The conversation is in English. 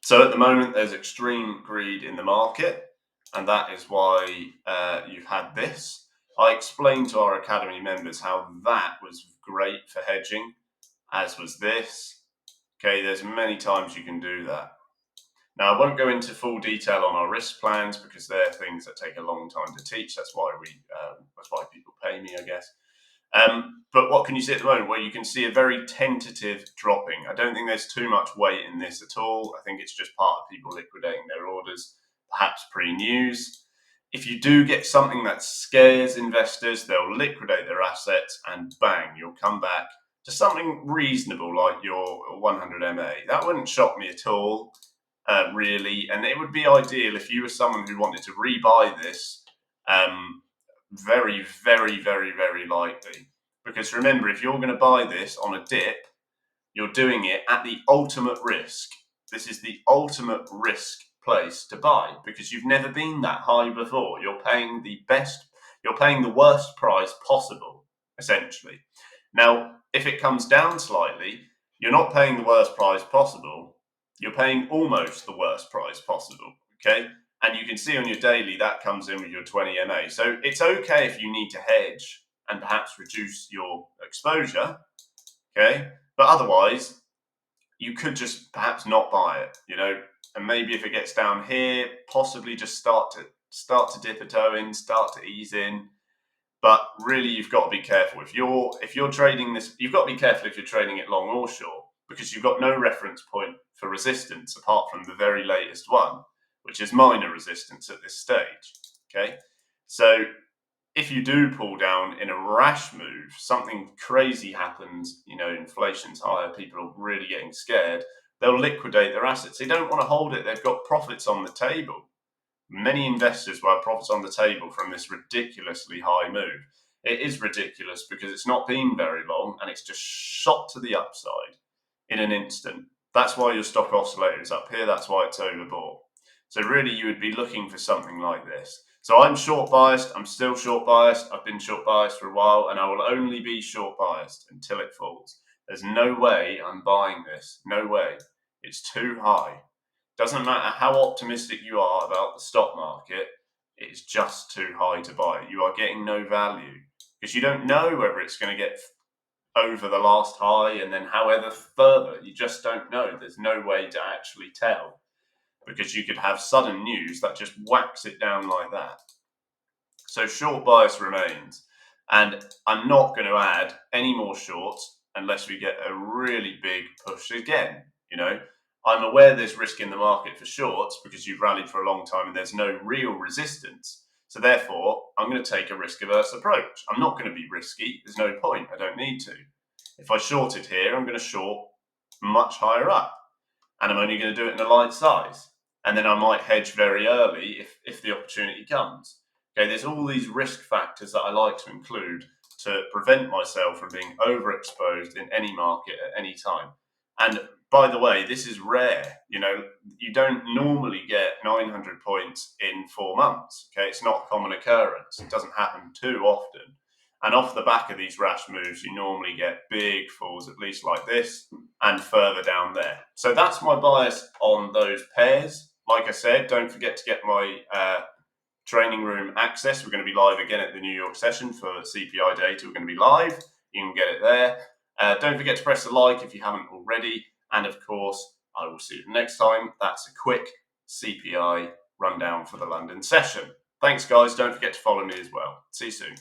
So at the moment, there's extreme greed in the market, and that is why you've had this. I explained to our Academy members how that was great for hedging, as was this. Okay, there's many times you can do that. Now, I won't go into full detail on our risk plans because they're things that take a long time to teach. That's why people pay me, I guess. But what can you see at the moment? Well, you can see a very tentative dropping. I don't think there's too much weight in this at all. I think it's just part of people liquidating their orders, perhaps pre-news. If you do get something that scares investors, they'll liquidate their assets and bang, you'll come back to something reasonable like your 100 MA. That wouldn't shock me at all, really. And it would be ideal if you were someone who wanted to rebuy this. Very, very, very, very likely. Because remember, if you're going to buy this on a dip, you're doing it at the ultimate risk. This is the ultimate risk place to buy because you've never been that high before. You're paying the worst price possible, essentially. Now, if it comes down slightly, you're not paying the worst price possible. You're paying almost the worst price possible, okay? And you can see on your daily that comes in with your 20 MA. So it's okay if you need to hedge and perhaps reduce your exposure, okay? But otherwise, you could just perhaps not buy it, and maybe if it gets down here, possibly just start to dip a toe in, start to ease in. But really, you've got to be careful. If you're trading this, you've got to be careful if you're trading it long or short, because you've got no reference point for resistance apart from the very latest one, which is minor resistance at this stage. Okay, so if you do pull down in a rash move, something crazy happens, inflation's higher, people are really getting scared, they'll liquidate their assets. They don't want to hold it. They've got profits on the table. Many investors will have profits on the table from this ridiculously high move. It is ridiculous because it's not been very long and it's just shot to the upside in an instant. That's why your stock oscillator is up here. That's why it's overbought. So really, you would be looking for something like this. So I'm short biased. I'm still short biased. I've been short biased for a while, and I will only be short biased until it falls. There's no way I'm buying this. No way. It's too high. Doesn't matter how optimistic you are about the stock market, it is just too high to buy. You are getting no value because you don't know whether it's going to get over the last high and then however further. You just don't know. There's no way to actually tell because you could have sudden news that just whacks it down like that. So short bias remains. And I'm not going to add any more shorts unless we get a really big push again. I'm aware there's risk in the market for shorts because you've rallied for a long time and there's no real resistance. So therefore, I'm going to take a risk-averse approach. I'm not going to be risky. There's no point. I don't need to. If I short it here, I'm going to short much higher up. And I'm only going to do it in a light size. And then I might hedge very early if the opportunity comes. Okay, there's all these risk factors that I like to include to prevent myself from being overexposed in any market at any time. And by the way, this is rare. You don't normally get 900 points in 4 months. Okay, it's not a common occurrence. It doesn't happen too often. And off the back of these rash moves, you normally get big falls, at least like this, and further down there. So that's my bias on those pairs. Like I said, don't forget to get my training room access. We're going to be live again at the New York session for CPI data. We're going to be live. You can get it there. Don't forget to press the like if you haven't already. And of course, I will see you next time. That's a quick CPI rundown for the London session. Thanks, guys. Don't forget to follow me as well. See you soon.